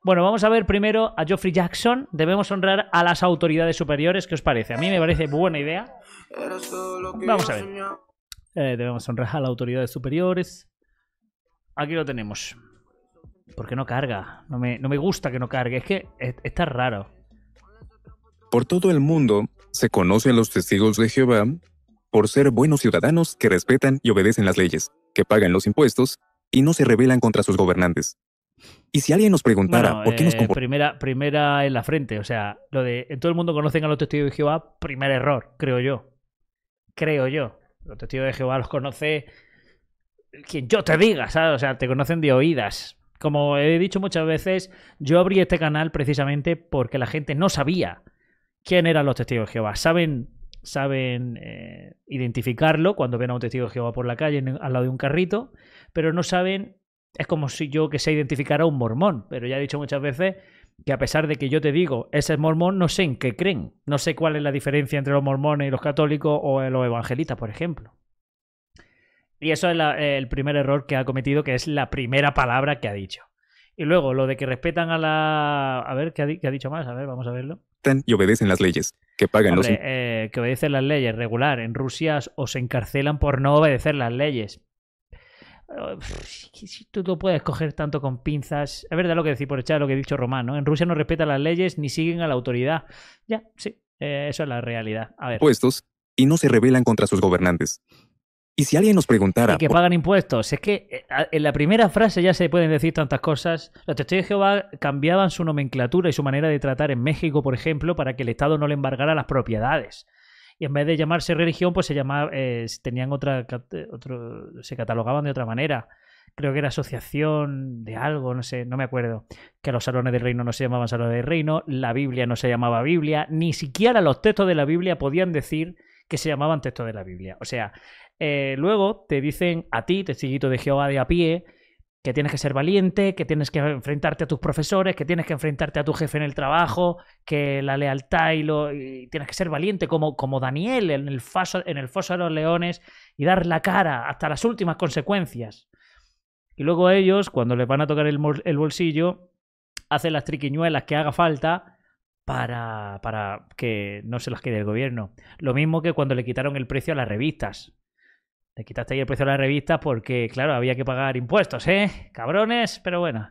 Bueno, vamos a ver primero a Geoffrey Jackson. Debemos honrar a las autoridades superiores. ¿Qué os parece? A mí me parece buena idea. Vamos a ver. Debemos honrar a las autoridades superiores. Aquí lo tenemos. ¿Por qué no carga? No me gusta que no cargue. Es que está raro. Por todo el mundo se conocen los testigos de Jehová por ser buenos ciudadanos que respetan y obedecen las leyes, que pagan los impuestos y no se rebelan contra sus gobernantes. Y si alguien nos preguntara por qué nos comportamos... Primera en la frente. O sea, lo de en todo el mundo conocen a los testigos de Jehová, primer error, creo yo. Los testigos de Jehová los conoce quien yo te diga, ¿sabes? O sea, te conocen de oídas. Como he dicho muchas veces, yo abrí este canal precisamente porque la gente no sabía quién eran los testigos de Jehová. Saben identificarlo cuando ven a un testigo de Jehová por la calle al lado de un carrito, pero no saben. Es como si yo que sé identificar a un mormón, pero ya he dicho muchas veces que a pesar de que yo te digo ese es mormón, no sé en qué creen. No sé cuál es la diferencia entre los mormones y los católicos o los evangelistas, por ejemplo. Y eso es el primer error que ha cometido, que es la primera palabra que ha dicho. Y luego, lo de que respetan a la... A ver, ¿qué ha dicho más? A ver, vamos a verlo. Y obedecen las leyes, que pagan los... que obedecen las leyes, regular. En Rusia os encarcelan por no obedecer las leyes. Tú lo puedes coger tanto con pinzas. Es verdad lo que decís por echar lo que he dicho Román, ¿no? En Rusia no respetan las leyes ni siguen a la autoridad. Ya, sí, eso es la realidad. A ver. Impuestos y no se rebelan contra sus gobernantes. Y si alguien nos preguntara... Y que pagan impuestos. Es que en la primera frase ya se pueden decir tantas cosas. Los testigos de Jehová cambiaban su nomenclatura y su manera de tratar en México, por ejemplo, para que el Estado no le embargara las propiedades. Y en vez de llamarse religión, pues se llamaba, tenían se catalogaban de otra manera. Creo que era asociación de algo, no sé, no me acuerdo. Que los salones del reino no se llamaban salones del reino, la Biblia no se llamaba Biblia, ni siquiera los textos de la Biblia podían decir que se llamaban textos de la Biblia. O sea, luego te dicen a ti, testiguito de Jehová de a pie, que tienes que ser valiente, que tienes que enfrentarte a tus profesores, que tienes que enfrentarte a tu jefe en el trabajo, que la lealtad y tienes que ser valiente como Daniel en el foso de los leones y dar la cara hasta las últimas consecuencias. Y luego ellos, cuando les van a tocar el bolsillo, hacen las triquiñuelas que haga falta para que no se las quede el gobierno. Lo mismo que cuando le quitaron el precio a las revistas. Le quitaste ahí el precio de la revista porque, claro, había que pagar impuestos, ¿eh? Cabrones, pero bueno.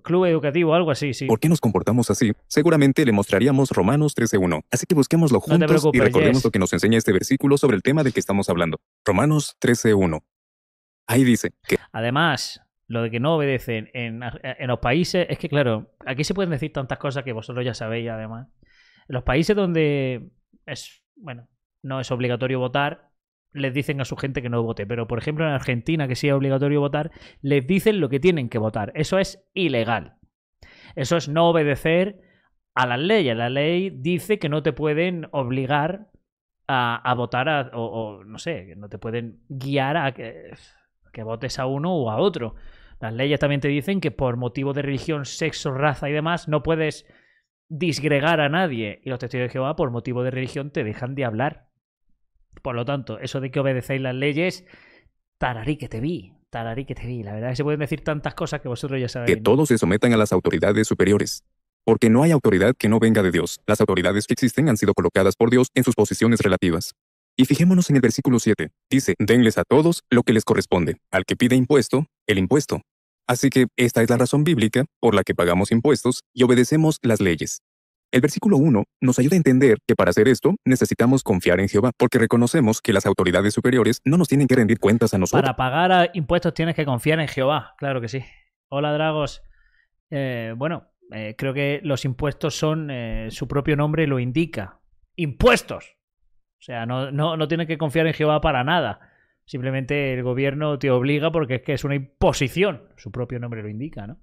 Club educativo, algo así, sí. ¿Por qué nos comportamos así? Seguramente le mostraríamos Romanos 13:1. Así que busquémoslo juntos, no te preocupes, y recordemos lo que nos enseña este versículo sobre el tema del que estamos hablando. Romanos 13:1. Ahí dice que... Además, lo de que no obedecen en los países... Es que, claro, aquí se pueden decir tantas cosas que vosotros ya sabéis, además. En los países donde no es obligatorio votar, les dicen a su gente que no vote. Pero, por ejemplo, en Argentina, que sí es obligatorio votar, les dicen lo que tienen que votar. Eso es ilegal. Eso es no obedecer a las leyes. La ley dice que no te pueden obligar a votar o no sé, que no te pueden guiar a que votes a uno o a otro. Las leyes también te dicen que por motivo de religión, sexo, raza y demás no puedes disgregar a nadie. Y los testigos de Jehová, por motivo de religión, te dejan de hablar. Por lo tanto, eso de que obedecéis las leyes, tararí que te vi. La verdad es que se pueden decir tantas cosas que vosotros ya sabéis. Que todos se sometan a las autoridades superiores. Porque no hay autoridad que no venga de Dios. Las autoridades que existen han sido colocadas por Dios en sus posiciones relativas. Y fijémonos en el versículo 7. Dice, denles a todos lo que les corresponde. Al que pide impuesto, el impuesto. Así que esta es la razón bíblica por la que pagamos impuestos y obedecemos las leyes. El versículo 1 nos ayuda a entender que para hacer esto necesitamos confiar en Jehová, porque reconocemos que las autoridades superiores no nos tienen que rendir cuentas a nosotros. Para pagar impuestos tienes que confiar en Jehová, claro que sí. Hola, Dragos. Creo que los impuestos son, su propio nombre lo indica. ¡Impuestos! O sea, no tienes que confiar en Jehová para nada. Simplemente el gobierno te obliga porque es que es una imposición. Su propio nombre lo indica, ¿no?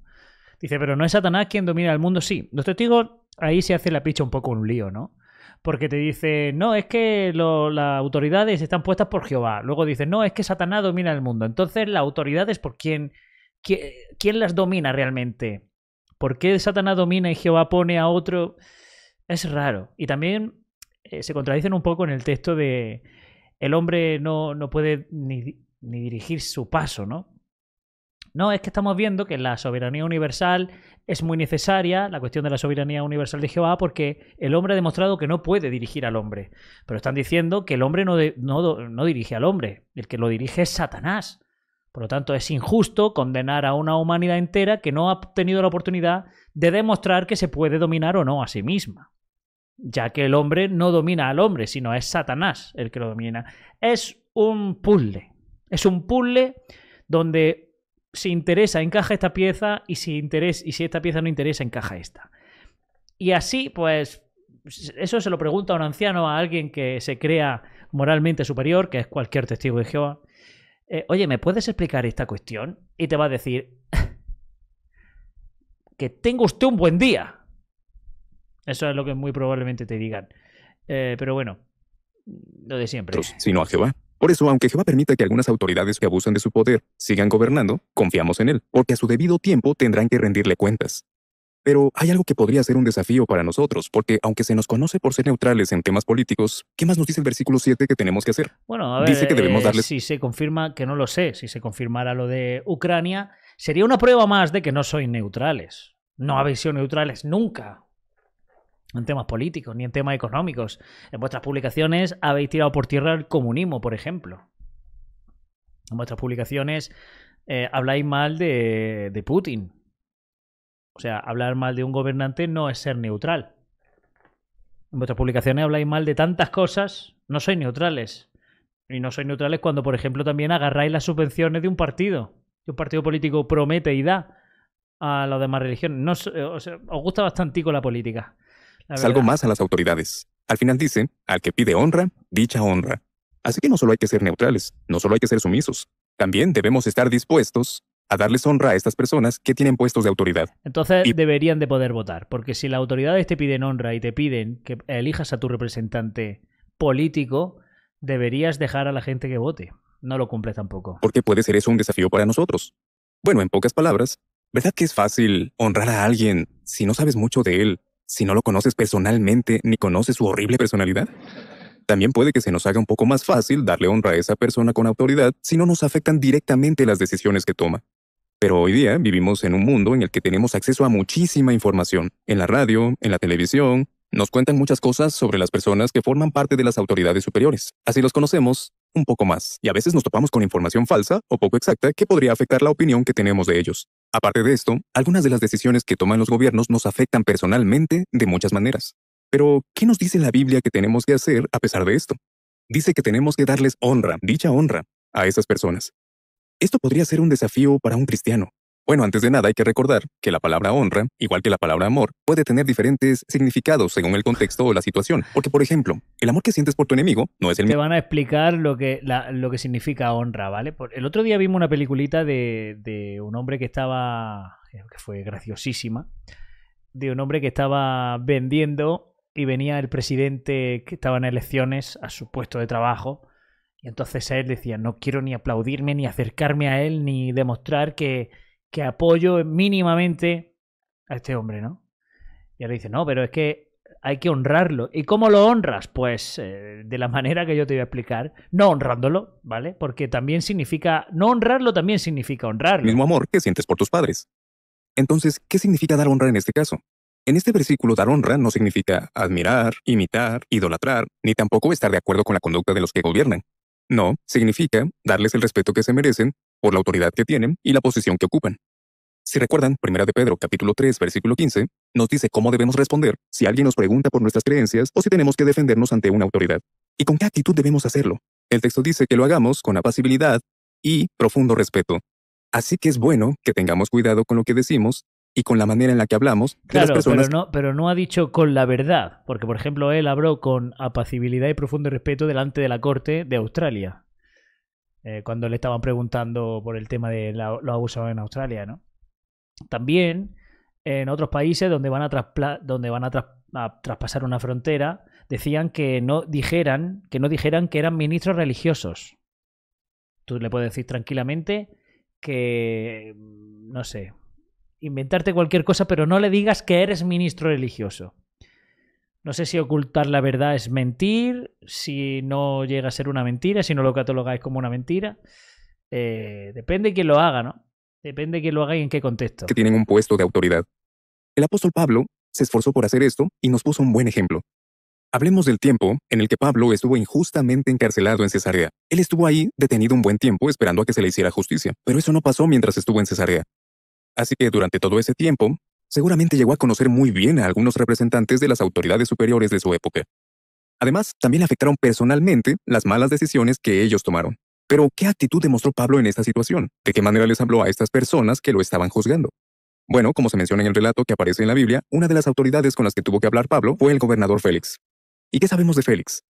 Dice, pero ¿no es Satanás quien domina el mundo? Sí. Los testigos, ahí se hace la picha un poco un lío, ¿no? Porque te dice, no, es que las autoridades están puestas por Jehová. Luego dice, no, es que Satanás domina el mundo. Entonces, ¿las autoridades por quién las domina realmente? ¿Por qué Satanás domina y Jehová pone a otro? Es raro. Y también se contradicen un poco en el texto de el hombre no puede ni dirigir su paso, ¿no? No, es que estamos viendo que la soberanía universal es muy necesaria, la cuestión de la soberanía universal de Jehová, porque el hombre ha demostrado que no puede dirigir al hombre. Pero están diciendo que el hombre no dirige al hombre, el que lo dirige es Satanás. Por lo tanto, es injusto condenar a una humanidad entera que no ha tenido la oportunidad de demostrar que se puede dominar o no a sí misma. Ya que el hombre no domina al hombre, sino es Satanás el que lo domina. Es un puzzle. Es un puzzle donde si interesa encaja esta pieza y si esta pieza no interesa encaja esta. Y así, pues, eso se lo pregunta a un anciano, a alguien que se crea moralmente superior, que es cualquier testigo de Jehová. Oye, ¿me puedes explicar esta cuestión? Y te va a decir que tenga usted un buen día. Eso es lo que muy probablemente te digan. Pero bueno, lo de siempre. Sino a Jehová. Por eso, aunque Jehová permita que algunas autoridades que abusan de su poder sigan gobernando, confiamos en él, porque a su debido tiempo tendrán que rendirle cuentas. Pero hay algo que podría ser un desafío para nosotros, porque aunque se nos conoce por ser neutrales en temas políticos, ¿qué más nos dice el versículo 7 que tenemos que hacer? Bueno, a ver, dice que debemos darles... si se confirma, que no lo sé, si se confirmara lo de Ucrania, sería una prueba más de que no sois neutrales. No habéis sido neutrales nunca en temas políticos ni en temas económicos. En vuestras publicaciones habéis tirado por tierra el comunismo, por ejemplo. En vuestras publicaciones habláis mal de Putin. O sea, hablar mal de un gobernante no es ser neutral. En vuestras publicaciones habláis mal de tantas cosas, no sois neutrales. Y no sois neutrales cuando, por ejemplo, también agarráis las subvenciones de un partido. Que un partido político promete y da a las demás religiones. No, o sea, os gusta bastantico la política. Algo más a las autoridades. Al final dice, al que pide honra, dicha honra. Así que no solo hay que ser neutrales, no solo hay que ser sumisos. También debemos estar dispuestos a darles honra a estas personas que tienen puestos de autoridad. Entonces deberían de poder votar, porque si las autoridades te piden honra y te piden que elijas a tu representante político, deberías dejar a la gente que vote. No lo cumples tampoco. Porque puede ser eso un desafío para nosotros. Bueno, en pocas palabras, ¿verdad que es fácil honrar a alguien si no sabes mucho de él, si no lo conoces personalmente ni conoces su horrible personalidad? También puede que se nos haga un poco más fácil darle honra a esa persona con autoridad si no nos afectan directamente las decisiones que toma. Pero hoy día vivimos en un mundo en el que tenemos acceso a muchísima información. En la radio, en la televisión, nos cuentan muchas cosas sobre las personas que forman parte de las autoridades superiores. Así los conocemos un poco más, y a veces nos topamos con información falsa o poco exacta que podría afectar la opinión que tenemos de ellos. Aparte de esto, algunas de las decisiones que toman los gobiernos nos afectan personalmente de muchas maneras. Pero, ¿qué nos dice la Biblia que tenemos que hacer a pesar de esto? Dice que tenemos que darles honra, dicha honra, a esas personas. Esto podría ser un desafío para un cristiano. Bueno, antes de nada hay que recordar que la palabra honra, igual que la palabra amor, puede tener diferentes significados según el contexto o la situación. Porque, por ejemplo, el amor que sientes por tu enemigo no es el mismo. Te van a explicar lo que significa honra, ¿vale? El otro día vimos una peliculita de un hombre que estaba, que fue graciosísima, de un hombre que estaba vendiendo y venía el presidente que estaba en elecciones a su puesto de trabajo. Y entonces él decía, no quiero ni aplaudirme, ni acercarme a él, ni demostrar que apoyo mínimamente a este hombre, ¿no? Y él dice, no, pero es que hay que honrarlo. ¿Y cómo lo honras? Pues de la manera que yo te voy a explicar, no honrándolo, ¿vale? Porque también significa, no honrarlo también significa honrarlo. El mismo amor que sientes por tus padres. Entonces, ¿qué significa dar honra en este caso? En este versículo, dar honra no significa admirar, imitar, idolatrar, ni tampoco estar de acuerdo con la conducta de los que gobiernan. No, significa darles el respeto que se merecen por la autoridad que tienen y la posición que ocupan. Si recuerdan, 1 de Pedro, capítulo 3, versículo 15, nos dice cómo debemos responder si alguien nos pregunta por nuestras creencias o si tenemos que defendernos ante una autoridad. ¿Y con qué actitud debemos hacerlo? El texto dice que lo hagamos con apacibilidad y profundo respeto. Así que es bueno que tengamos cuidado con lo que decimos y con la manera en la que hablamos de las personas. Pero no ha dicho con la verdad, porque por ejemplo él habló con apacibilidad y profundo respeto delante de la corte de Australia, cuando le estaban preguntando por el tema de los abusos en Australia, ¿no? También en otros países donde van a traspasar una frontera decían que no dijeran que eran ministros religiosos. Tú le puedes decir tranquilamente que, no sé, inventarte cualquier cosa, pero no le digas que eres ministro religioso. No sé si ocultar la verdad es mentir, si no llega a ser una mentira, si no lo catalogáis como una mentira. Depende de quién lo haga, ¿no? Depende de quién lo haga y en qué contexto. que tienen un puesto de autoridad. El apóstol Pablo se esforzó por hacer esto y nos puso un buen ejemplo. Hablemos del tiempo en el que Pablo estuvo injustamente encarcelado en Cesarea. Él estuvo ahí detenido un buen tiempo esperando a que se le hiciera justicia, pero eso no pasó mientras estuvo en Cesarea. Así que durante todo ese tiempo, seguramente llegó a conocer muy bien a algunos representantes de las autoridades superiores de su época. Además, también le afectaron personalmente las malas decisiones que ellos tomaron. Pero, ¿qué actitud demostró Pablo en esta situación? ¿De qué manera les habló a estas personas que lo estaban juzgando? Bueno, como se menciona en el relato que aparece en la Biblia, una de las autoridades con las que tuvo que hablar Pablo fue el gobernador Félix. ¿Y qué sabemos de Félix?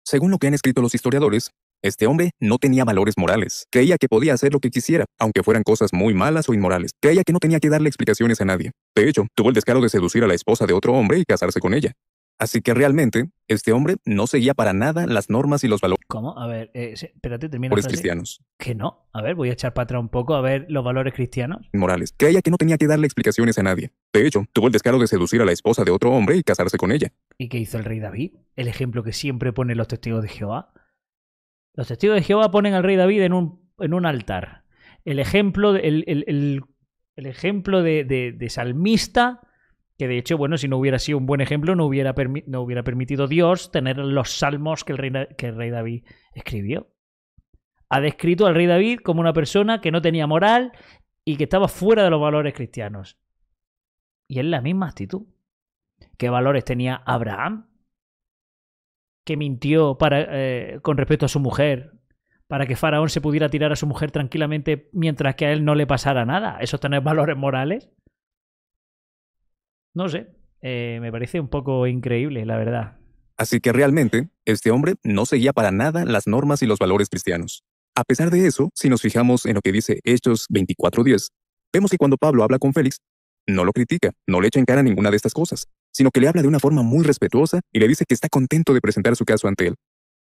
Según lo que han escrito los historiadores, este hombre no tenía valores morales. Creía que podía hacer lo que quisiera, aunque fueran cosas muy malas o inmorales. Creía que no tenía que darle explicaciones a nadie. De hecho, tuvo el descaro de seducir a la esposa de otro hombre y casarse con ella. Así que realmente, este hombre no seguía para nada las normas y los valores ¿Cómo? A ver, espérate, termina la frase. cristianos. Que no. A ver, voy a echar para atrás un poco a ver los valores cristianos. Morales. Creía que no tenía que darle explicaciones a nadie. De hecho, tuvo el descaro de seducir a la esposa de otro hombre y casarse con ella. ¿Y qué hizo el rey David? El ejemplo que siempre ponen los testigos de Jehová. Los testigos de Jehová ponen al rey David en un altar. El ejemplo, el ejemplo de salmista, que de hecho, bueno, si no hubiera sido un buen ejemplo, no hubiera permitido Dios tener los salmos que el rey David escribió. Ha descrito al rey David como una persona que no tenía moral y que estaba fuera de los valores cristianos. Y es la misma actitud. ¿Qué valores tenía Abraham? Que mintió con respecto a su mujer para que Faraón se pudiera tirar a su mujer tranquilamente mientras que a él no le pasara nada. ¿Eso tener valores morales? No sé. Me parece un poco increíble, la verdad. Así que realmente, este hombre no seguía para nada las normas y los valores cristianos. A pesar de eso, si nos fijamos en lo que dice Hechos 24:10, vemos que cuando Pablo habla con Félix, no lo critica, no le echa en cara ninguna de estas cosas, sino que le habla de una forma muy respetuosa y le dice que está contento de presentar su caso ante él.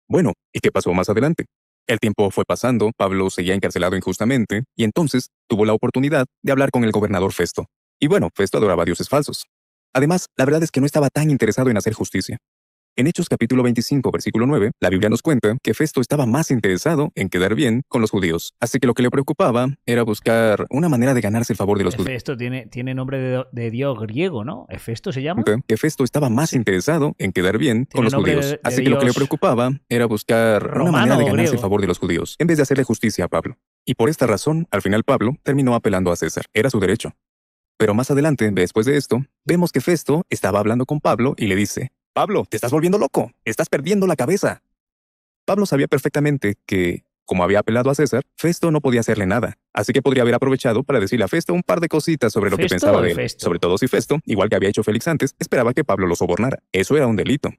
Bueno, ¿y qué pasó más adelante? El tiempo fue pasando, Pablo seguía encarcelado injustamente, y entonces tuvo la oportunidad de hablar con el gobernador Festo. Y bueno, Festo adoraba a dioses falsos. Además, la verdad es que no estaba tan interesado en hacer justicia. En Hechos capítulo 25, versículo 9, la Biblia nos cuenta que Festo estaba más interesado en quedar bien con los judíos. Así que lo que le preocupaba era buscar una manera de ganarse el favor de los judíos. Festo tiene nombre de dios griego, ¿no? ¿Hefesto se llama? Que Festo estaba más interesado en quedar bien con los judíos. Así que lo que le preocupaba era buscar una manera de ganarse el favor de los judíos, en vez de hacerle justicia a Pablo. Y por esta razón, al final Pablo terminó apelando a César. Era su derecho. Pero más adelante, después de esto, vemos que Festo estaba hablando con Pablo y le dice: Pablo, te estás volviendo loco, estás perdiendo la cabeza. Pablo sabía perfectamente que, como había apelado a César, Festo no podía hacerle nada, así que podría haber aprovechado para decirle a Festo un par de cositas sobre lo que pensaba de él, sobre todo si Festo, igual que había hecho Félix antes, esperaba que Pablo lo sobornara. Eso era un delito.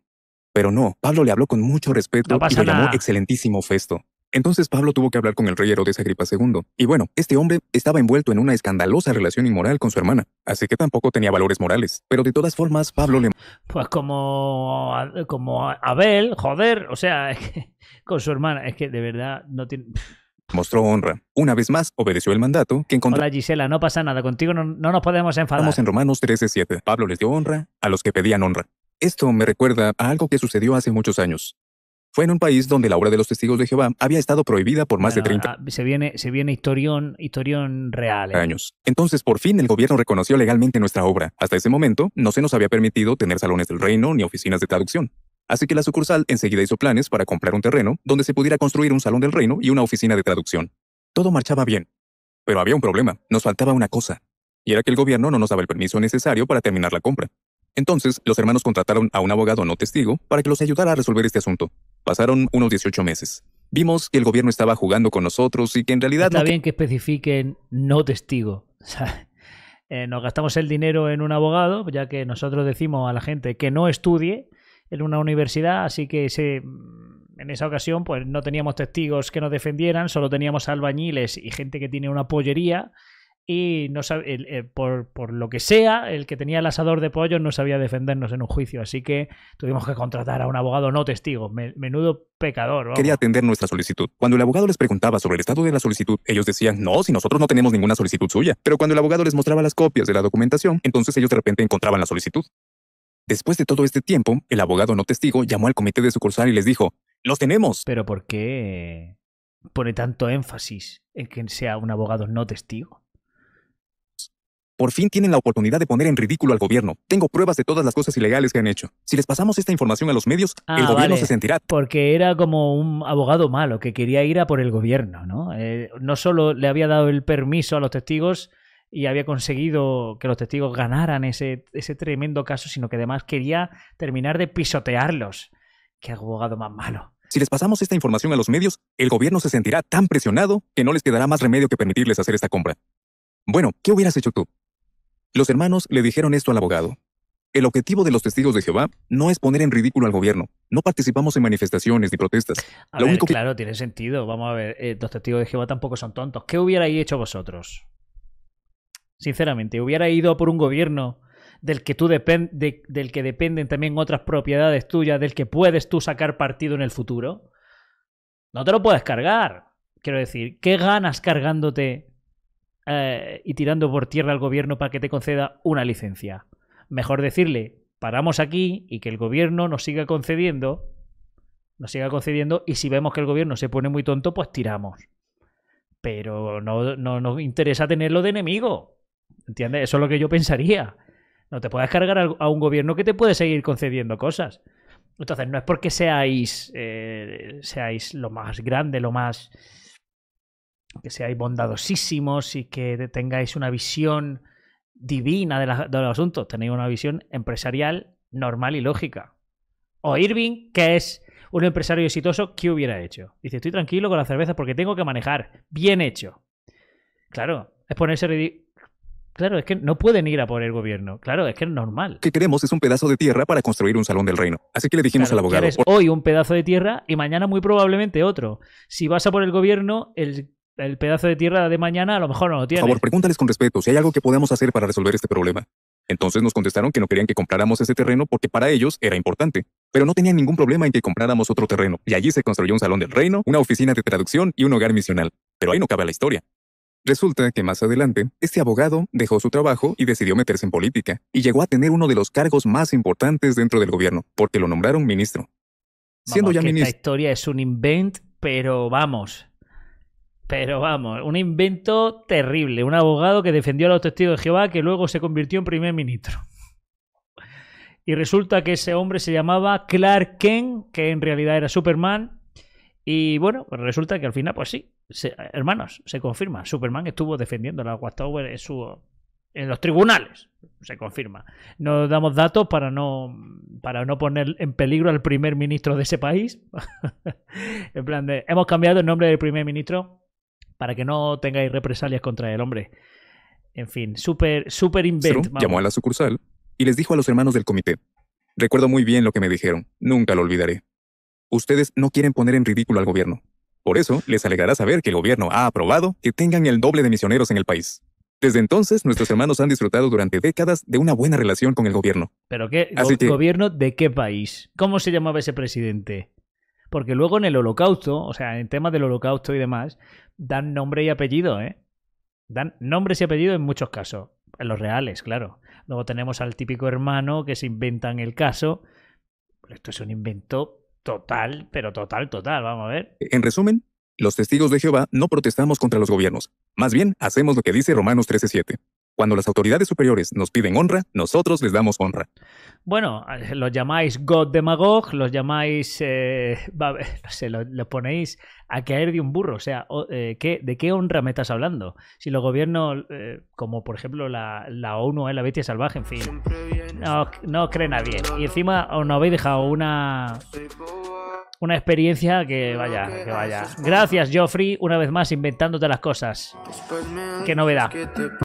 Pero no, Pablo le habló con mucho respeto y lo llamó excelentísimo Festo. Entonces Pablo tuvo que hablar con el rey Herodes Agripa II. Y bueno, este hombre estaba envuelto en una escandalosa relación inmoral con su hermana, así que tampoco tenía valores morales. Pero de todas formas, Pablo le... Pues como Abel, joder, o sea, es que, con su hermana, es que de verdad no tiene... mostró honra. Una vez más, obedeció el mandato que encontró... Hola Gisela, no pasa nada, contigo no nos podemos enfadar. Estamos en Romanos 13:7. Pablo les dio honra a los que pedían honra. Esto me recuerda a algo que sucedió hace muchos años. Fue en un país donde la obra de los testigos de Jehová había estado prohibida por más de 30 Se viene historión real. años. Entonces, por fin, el gobierno reconoció legalmente nuestra obra. Hasta ese momento, no se nos había permitido tener salones del reino ni oficinas de traducción. Así que la sucursal enseguida hizo planes para comprar un terreno donde se pudiera construir un salón del reino y una oficina de traducción. Todo marchaba bien. Pero había un problema. Nos faltaba una cosa. Y era que el gobierno no nos daba el permiso necesario para terminar la compra. Entonces, los hermanos contrataron a un abogado no testigo para que los ayudara a resolver este asunto. Pasaron unos 18 meses. Vimos que el gobierno estaba jugando con nosotros y que en realidad... Está bien que especifiquen no testigo. O sea, nos gastamos el dinero en un abogado, ya que nosotros decimos a la gente que no estudie en una universidad, así que en esa ocasión pues no teníamos testigos que nos defendieran, solo teníamos albañiles y gente que tiene una pollería. Y no por lo que sea, el que tenía el asador de pollos no sabía defendernos en un juicio. Así que tuvimos que contratar a un abogado no testigo. Menudo pecador. Vamos. Quería atender nuestra solicitud. Cuando el abogado les preguntaba sobre el estado de la solicitud, ellos decían: no, si nosotros no tenemos ninguna solicitud suya. Pero cuando el abogado les mostraba las copias de la documentación, entonces ellos de repente encontraban la solicitud. Después de todo este tiempo, el abogado no testigo llamó al comité de sucursal y les dijo: ¡los tenemos! ¿Pero por qué pone tanto énfasis en que sea un abogado no testigo? Por fin tienen la oportunidad de poner en ridículo al gobierno. Tengo pruebas de todas las cosas ilegales que han hecho. Si les pasamos esta información a los medios, el gobierno vale. se sentirá... Porque era como un abogado malo que quería ir a por el gobierno, ¿no? No solo le había dado el permiso a los testigos y había conseguido que los testigos ganaran ese tremendo caso, sino que además quería terminar de pisotearlos. ¡Qué abogado más malo! Si les pasamos esta información a los medios, el gobierno se sentirá tan presionado que no les quedará más remedio que permitirles hacer esta compra. Bueno, ¿qué hubieras hecho tú? Los hermanos le dijeron esto al abogado. El objetivo de los testigos de Jehová no es poner en ridículo al gobierno. No participamos en manifestaciones ni protestas. Claro, tiene sentido. Vamos a ver, los testigos de Jehová tampoco son tontos. ¿Qué hubierais hecho vosotros? Sinceramente, ¿hubierais ido por un gobierno del que del que dependen también otras propiedades tuyas, del que puedes tú sacar partido en el futuro? No te lo puedes cargar. Quiero decir, ¿qué ganas cargándote y tirando por tierra al gobierno para que te conceda una licencia? Mejor decirle, paramos aquí y que el gobierno nos siga concediendo, y si vemos que el gobierno se pone muy tonto, pues tiramos. Pero no nos interesa tenerlo de enemigo. ¿Entiendes? Eso es lo que yo pensaría. No te puedes cargar a un gobierno que te puede seguir concediendo cosas. Entonces, no es porque seáis lo más grande, que seáis bondadosísimos y que tengáis una visión divina de los asuntos. Tenéis una visión empresarial normal y lógica. O Irving, que es un empresario exitoso, ¿qué hubiera hecho? Dice, estoy tranquilo con la cerveza porque tengo que manejar. Bien hecho. Claro, es ponerse ridículo. Claro, es que no pueden ir a por el gobierno. Claro, es que es normal. Lo que queremos es un pedazo de tierra para construir un salón del reino. Así que le dijimos al abogado... Quieres hoy un pedazo de tierra y mañana muy probablemente otro. Si vas a por el gobierno, el pedazo de tierra de mañana a lo mejor no lo tienes. Por favor, pregúntales con respeto si hay algo que podamos hacer para resolver este problema. Entonces nos contestaron que no querían que compráramos ese terreno porque para ellos era importante. Pero no tenían ningún problema en que compráramos otro terreno. Y allí se construyó un salón del reino, una oficina de traducción y un hogar misional. Pero ahí no cabe la historia. Resulta que más adelante, este abogado dejó su trabajo y decidió meterse en política, y llegó a tener uno de los cargos más importantes dentro del gobierno, porque lo nombraron ministro. Siendo ya ministro... Esta historia es un invento, pero vamos, un invento terrible. Un abogado que defendió a los testigos de Jehová que luego se convirtió en primer ministro. Y resulta que ese hombre se llamaba Clark Kent, que en realidad era Superman. Y bueno, pues resulta que al final, pues sí, hermanos, se confirma. Superman estuvo defendiendo a la Watchtower en los tribunales. Se confirma. No damos datos para no poner en peligro al primer ministro de ese país. En plan de, hemos cambiado el nombre del primer ministro para que no tengáis represalias contra el hombre. En fin, súper invento. Llamó a la sucursal y les dijo a los hermanos del comité: recuerdo muy bien lo que me dijeron, nunca lo olvidaré. Ustedes no quieren poner en ridículo al gobierno. Por eso, les alegrará saber que el gobierno ha aprobado que tengan el doble de misioneros en el país. Desde entonces, nuestros hermanos han disfrutado durante décadas de una buena relación con el gobierno. ¿Pero qué? ¿Gobierno de qué país? ¿Cómo se llamaba ese presidente? Porque luego en el Holocausto, o sea, en temas del Holocausto y demás, dan nombre y apellido, ¿eh? Dan nombres y apellidos en muchos casos. En los reales, claro. Luego tenemos al típico hermano que se inventan el caso. Esto es un invento total, pero total, vamos a ver. En resumen, los testigos de Jehová no protestamos contra los gobiernos. Más bien, hacemos lo que dice Romanos 13:7. Cuando las autoridades superiores nos piden honra, nosotros les damos honra. Bueno, los llamáis God Demagog, los llamáis... no sé, los ponéis a caer de un burro. O sea, ¿de qué honra me estás hablando? Si los gobiernos, como por ejemplo la ONU, la bestia salvaje, en fin, no os cree nadie. Y encima os habéis dejado una experiencia que vaya. Gracias, Geoffrey, una vez más inventándote las cosas. Qué novedad.